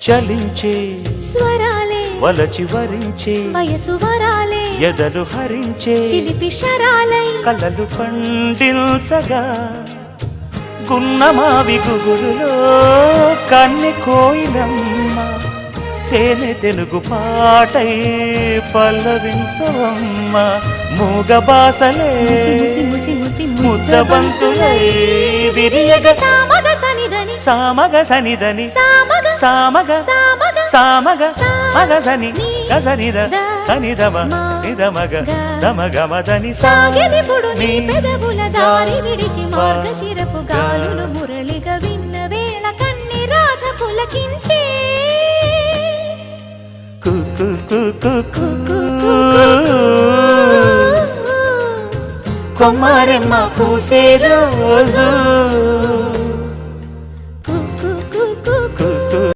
చలించే స్వరాలే వలచి వరించే వయసు వరాలే ఎదలు హరించే చిలిపి శరాలై కలలు పండించగా గున్నమావి గుగురులో కన్నె కోయిలమ్మ తేనె తెలుగు పాటై పల్లవించవమ్మ మూగ బాసలే ముద్దబంతులై విరియగ సామగ సనిదని సామగ సనిదని సామగ సామగ సామగ సామగ మగ సని గసనిద సనిదమ నిదమగ దమగమదని సాగెనిపుడు నీ పెదవుల దారి విడిచి మార్గశిరపు గాలులు మురళిగా విన్న వేళ కన్ని రాధ పులకించే కొమ్మారెమ్మ పూసే రోజు